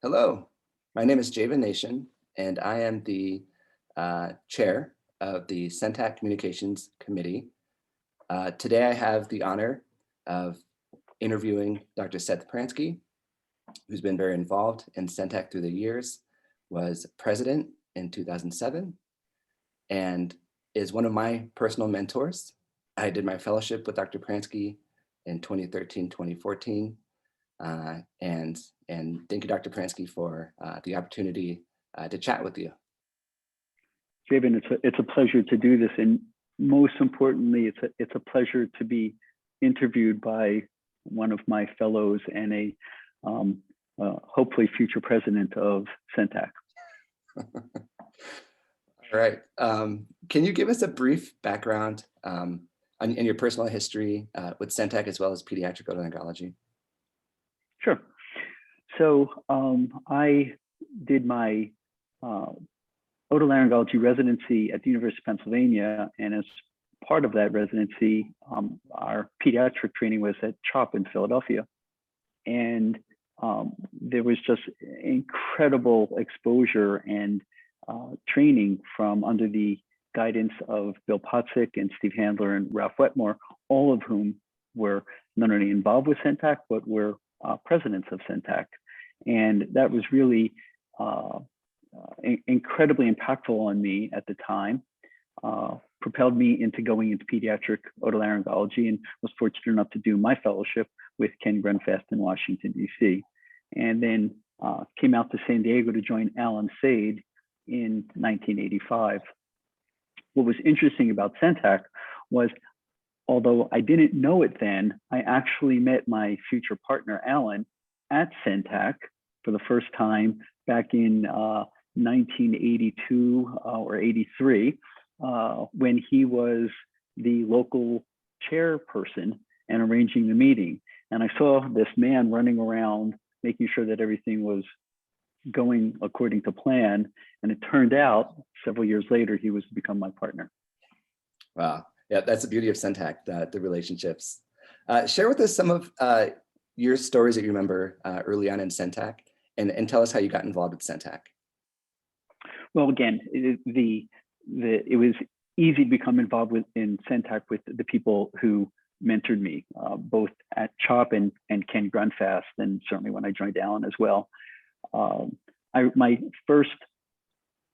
Hello, my name is Javen Nation, and I am the chair of the CENTAC Communications Committee. Today I have the honor of interviewing Dr. Seth Pransky, who's been very involved in CENTAC through the years, was president in 2007, and is one of my personal mentors. I did my fellowship with Dr. Pransky in 2013, 2014. And thank you, Dr. Pransky, for the opportunity to chat with you. Javen, it's a pleasure to do this, and most importantly, it's a pleasure to be interviewed by one of my fellows and a hopefully future president of CENTAC. All right. Can you give us a brief background in your personal history with CENTAC as well as pediatric otolaryngology? Sure. So I did my otolaryngology residency at the University of Pennsylvania, and as part of that residency, our pediatric training was at CHOP in Philadelphia. And there was just incredible exposure and training from under the guidance of Bill Pottsick and Steve Handler and Ralph Wetmore, all of whom were not only involved with CENTAC, but were presidents of CENTAC. And that was really incredibly impactful on me at the time, propelled me into going into pediatric otolaryngology, and was fortunate enough to do my fellowship with Ken Grunfast in Washington, DC. And then came out to San Diego to join Alan Sade in 1985. What was interesting about CENTAC was, although I didn't know it then, I actually met my future partner, Alan, at CENTAC for the first time back in 1982 or 83, when he was the local chairperson and arranging the meeting. And I saw this man running around, making sure that everything was going according to plan. And it turned out several years later, he was to become my partner. Wow. Yeah, that's the beauty of CENTAC, the relationships. Share with us some of your stories that you remember early on in CENTAC, and tell us how you got involved with CENTAC. Well, again, it was easy to become involved in CENTAC with the people who mentored me, both at CHOP and Ken Grunfast, and certainly when I joined Alan as well. My first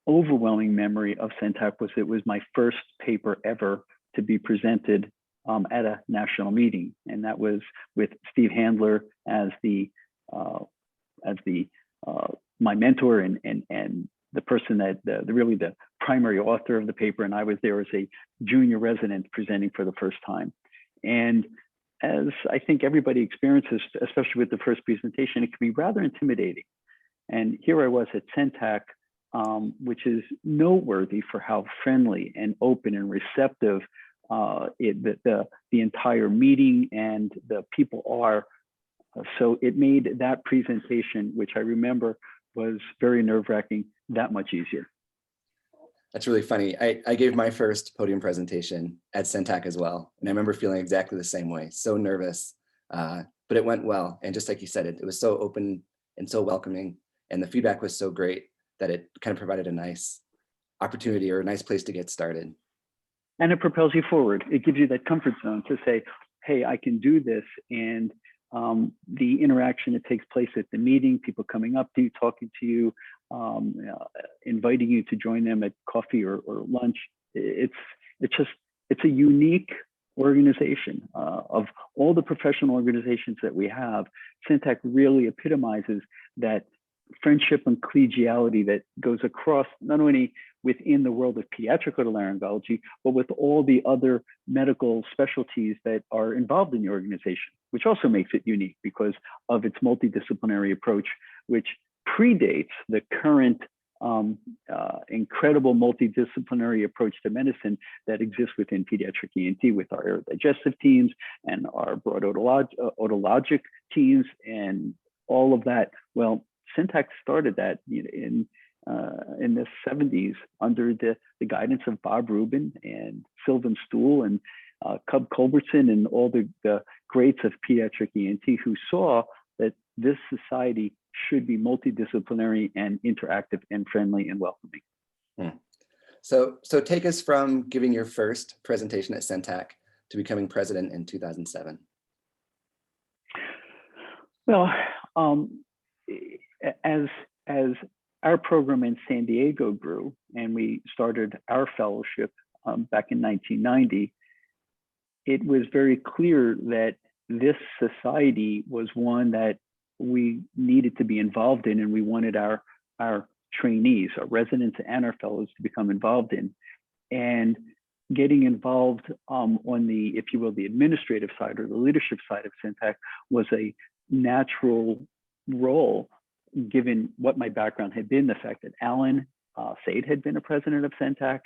overwhelming memory of CENTAC was it was my first paper ever to be presented at a national meeting, and that was with Steve Handler as my mentor and the person that really the primary author of the paper, and I was there as a junior resident presenting for the first time. And as I think everybody experiences, especially with the first presentation, it can be rather intimidating. And here I was at CENTAC, which is noteworthy for how friendly and open and receptive the entire meeting and the people are. So it made that presentation, which I remember was very nerve-wracking, that much easier. That's really funny. I gave my first podium presentation at CENTAC as well. And I remember feeling exactly the same way, so nervous, but it went well. And just like you said, it was so open and so welcoming. And the feedback was so great that it kind of provided a nice opportunity or a nice place to get started. And it propels you forward. It gives you that comfort zone to say, hey, I can do this. And the interaction that takes place at the meeting, people coming up to you, talking to you, inviting you to join them at coffee or lunch. It's a unique organization. Of all the professional organizations that we have, CENTAC really epitomizes that friendship and collegiality that goes across not only within the world of pediatric otolaryngology, but with all the other medical specialties that are involved in the organization, which also makes it unique because of its multidisciplinary approach, which predates the current incredible multidisciplinary approach to medicine that exists within pediatric ENT with our digestive teams and our broad otologic teams and all of that. Well, CENTAC started that in the 70s under the guidance of Bob Rubin and Sylvan Stuhl and Cub Culbertson and all the greats of pediatric ENT who saw that this society should be multidisciplinary and interactive and friendly and welcoming. Hmm. So take us from giving your first presentation at CENTAC to becoming president in 2007. Well, as our program in San Diego grew and we started our fellowship back in 1990, it was very clear that this society was one that we needed to be involved in, and we wanted our trainees, our residents and our fellows to become involved in. And getting involved on the, if you will, the administrative side or the leadership side of CENTAC was a natural role, given what my background had been, the fact that Alan Sade had been a president of CENTAC,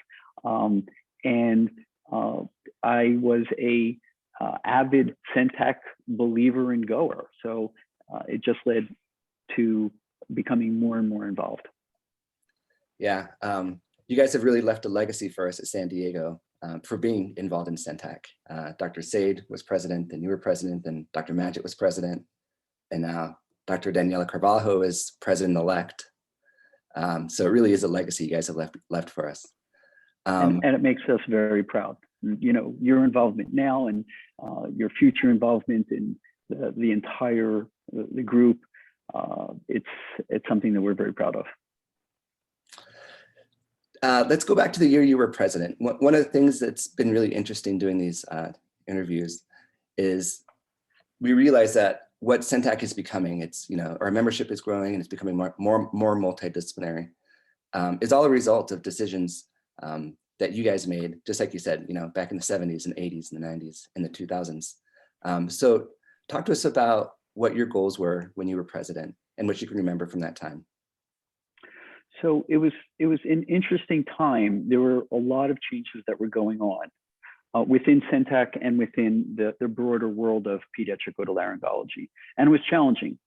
and I was a avid CENTAC believer and goer. So it just led to becoming more and more involved. Yeah, you guys have really left a legacy for us at San Diego for being involved in CENTAC. Dr. Sade was president, then you were president, then Dr. Magid was president, and now Dr. Daniela Carvalho is president-elect. So it really is a legacy you guys have left for us. And it makes us very proud. You know, your involvement now and your future involvement in the entire the group, it's something that we're very proud of. Let's go back to the year you were president. One of the things that's been really interesting doing these interviews is we realize that what CENTAC is becoming, it's, you know, our membership is growing and it's becoming more multidisciplinary. It's all a result of decisions that you guys made, just like you said, you know, back in the 70s and 80s and the 90s and the 2000s. So talk to us about what your goals were when you were president and what you can remember from that time. So it was an interesting time. There were a lot of changes that were going on within CENTAC and within the broader world of pediatric otolaryngology, and it was challenging.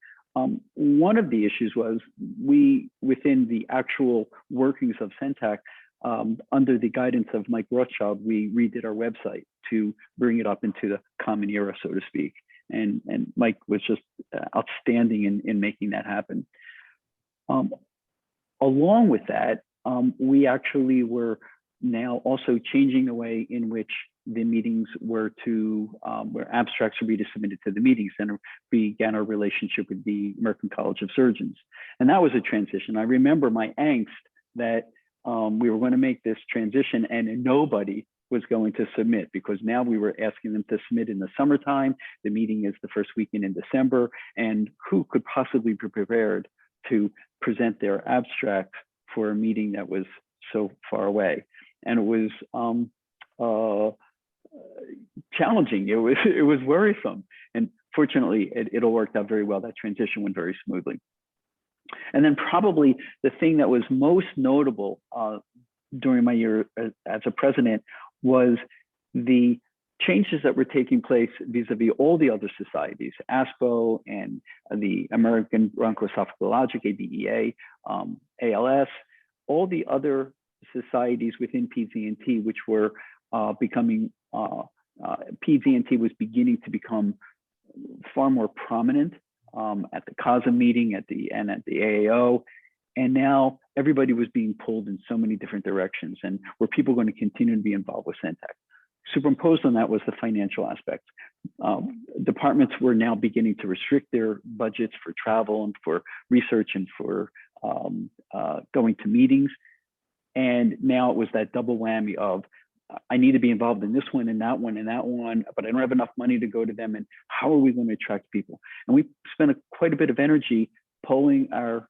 One of the issues was within the actual workings of CENTAC, under the guidance of Mike Rothschild, we redid our website to bring it up into the common era, so to speak. And Mike was just outstanding in making that happen. Along with that, we actually were now also changing the way in which the meetings were to, where abstracts would be submitted to the meeting center, began our relationship with the American College of Surgeons. And that was a transition. I remember my angst that we were going to make this transition and nobody was going to submit, because now we were asking them to submit in the summertime. The meeting is the first weekend in December, and who could possibly be prepared to present their abstract for a meeting that was so far away? And it was challenging. It was worrisome. And fortunately, it all worked out very well. That transition went very smoothly. And then probably the thing that was most notable during my year as a president was the changes that were taking place vis-a-vis all the other societies, ASPO and the American Bronchoesophagologic, ABEA, ALS, all the other societies within PZNT, which were becoming, PZNT was beginning to become far more prominent at the CASA meeting and at the AAO. And now everybody was being pulled in so many different directions. And were people going to continue to be involved with CENTAC? Superimposed on that was the financial aspect. Departments were now beginning to restrict their budgets for travel and for research and for going to meetings. And now it was that double whammy of, I need to be involved in this one and that one and that one, but I don't have enough money to go to them. And how are we going to attract people? And we spent quite a bit of energy polling our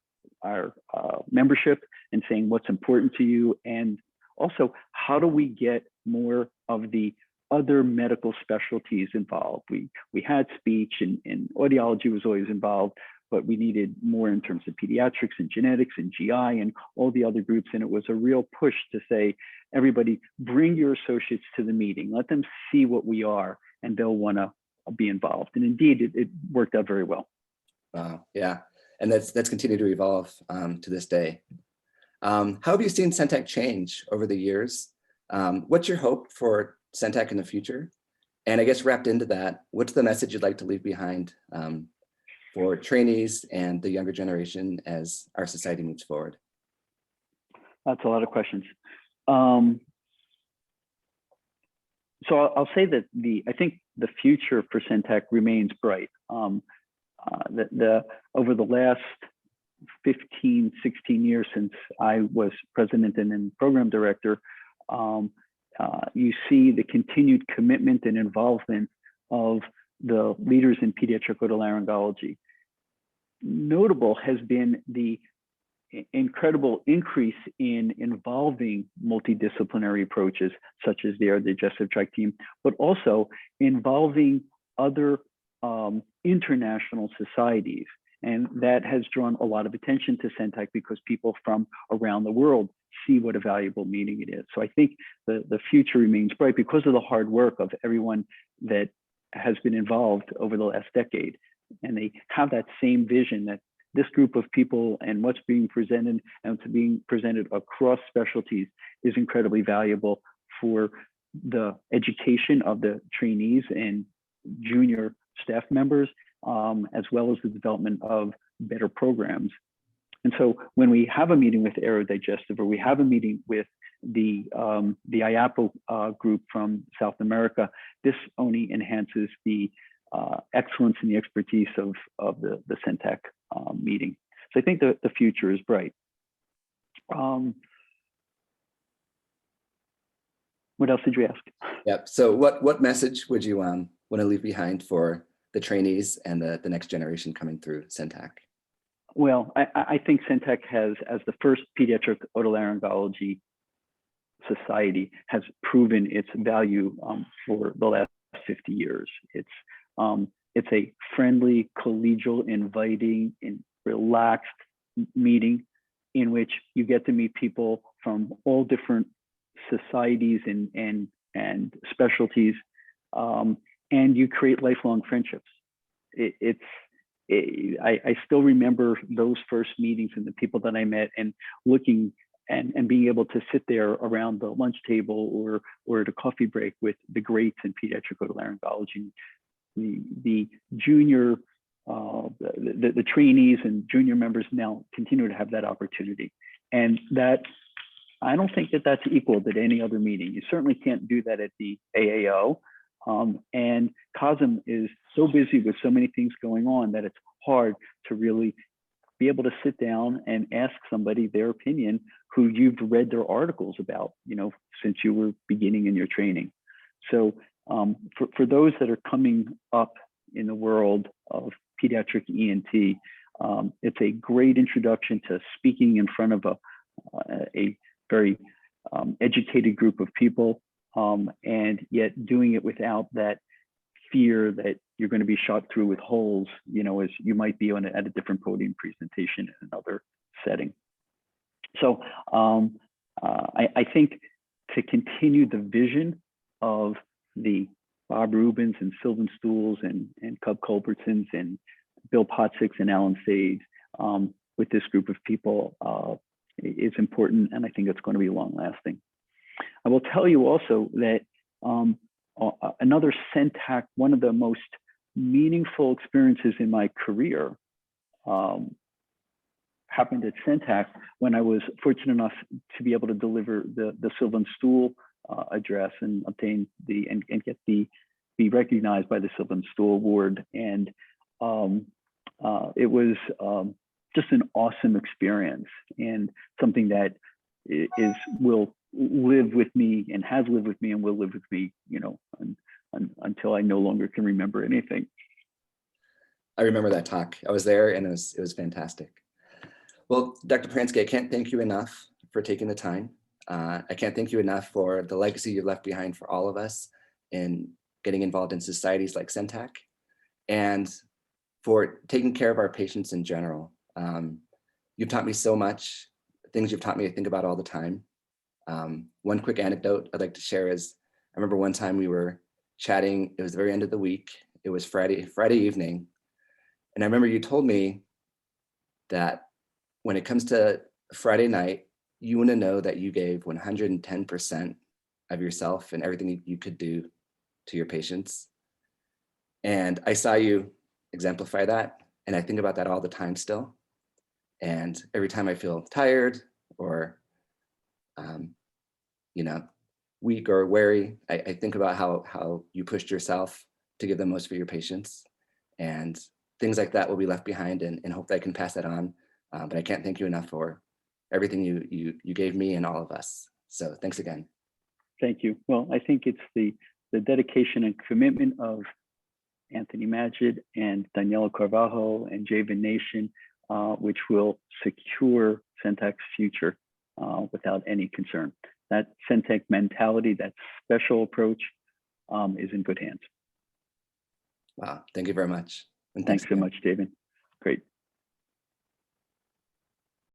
membership and saying what's important to you, and also how do we get more of the other medical specialties involved. We had speech and audiology was always involved, but we needed more in terms of pediatrics and genetics and GI and all the other groups. And it was a real push to say, everybody, bring your associates to the meeting, let them see what we are, and they'll want to be involved. And indeed, it worked out very well. Wow, yeah. And that's continued to evolve to this day. How have you seen CENTAC change over the years? What's your hope for CENTAC in the future? And I guess wrapped into that, what's the message you'd like to leave behind for trainees and the younger generation as our society moves forward? That's a lot of questions. So I'll say that I think the future for Centec remains bright. Over the last 15, 16 years since I was president and then program director, you see the continued commitment and involvement of the leaders in pediatric otolaryngology. Notable has been the incredible increase in involving multidisciplinary approaches, such as the digestive tract team, but also involving other international societies. And that has drawn a lot of attention to Centec because people from around the world see what a valuable meeting it is. So I think the future remains bright because of the hard work of everyone that has been involved over the last decade. And they have that same vision that this group of people and what's being presented and what's being presented across specialties is incredibly valuable for the education of the trainees and junior staff members, as well as the development of better programs. And so when we have a meeting with Aerodigestive, or we have a meeting with the IAPO group from South America, this only enhances the excellence and the expertise of the Centec meeting. So I think the future is bright. What else did you ask? Yep. So what message would you want to leave behind for the trainees and the next generation coming through Centec? Well, I think Centec has, as the first pediatric otolaryngology society, has proven its value for the last 50 years. It's a friendly, collegial, inviting, and relaxed meeting in which you get to meet people from all different societies and specialties, and you create lifelong friendships. I still remember those first meetings and the people that I met, and looking and being able to sit there around the lunch table or at a coffee break with the greats in pediatric otolaryngology. The junior, the trainees and junior members now continue to have that opportunity. And that, I don't think that that's equal at any other meeting. You certainly can't do that at the AAO. And COSM is so busy with so many things going on that it's hard to really be able to sit down and ask somebody their opinion who you've read their articles about, since you were beginning in your training. So for those that are coming up in the world of pediatric ENT, it's a great introduction to speaking in front of a very educated group of people, and yet doing it without that fear that you're going to be shot through with holes, as you might be at a different podium presentation in another setting. So I think to continue the vision of the Bob Rubins and Sylvan Stools and Cub Culbertsons and Bill Potzicks and Alan Sades with this group of people is important, and I think it's going to be long lasting. I will tell you also that another Centec, one of the most meaningful experiences in my career happened at Centec when I was fortunate enough to be able to deliver the Sylvan Stool address and obtain and get be recognized by the Sylvan Stool Award. And it was just an awesome experience, and something that will live with me and has lived with me and will live with me, until I no longer can remember anything. I remember that talk. I was there, and it was fantastic. Well, Dr. Pransky, I can't thank you enough for taking the time. I can't thank you enough for the legacy you've left behind for all of us in getting involved in societies like Centec, and for taking care of our patients in general. You've taught me so much, things you've taught me to think about all the time. One quick anecdote I'd like to share is, I remember one time we were chatting, it was the very end of the week, it was Friday evening, and I remember you told me that when it comes to Friday night, you want to know that you gave 110% of yourself and everything you could do to your patients. And I saw you exemplify that And I think about that all the time still. And every time I feel tired or, you know, weak or weary, I think about how you pushed yourself to give the most for your patients. And things like that will be left behind, and hope that I can pass that on. But I can't thank you enough for everything you gave me and all of us. So thanks again. Thank you. Well, I think it's the dedication and commitment of Anthony Magid and Daniela Carvalho and Javen Nation, which will secure Centac's future without any concern. That Centec mentality, that special approach is in good hands. Wow, thank you very much. And Thanks so again. much, Javen. Great.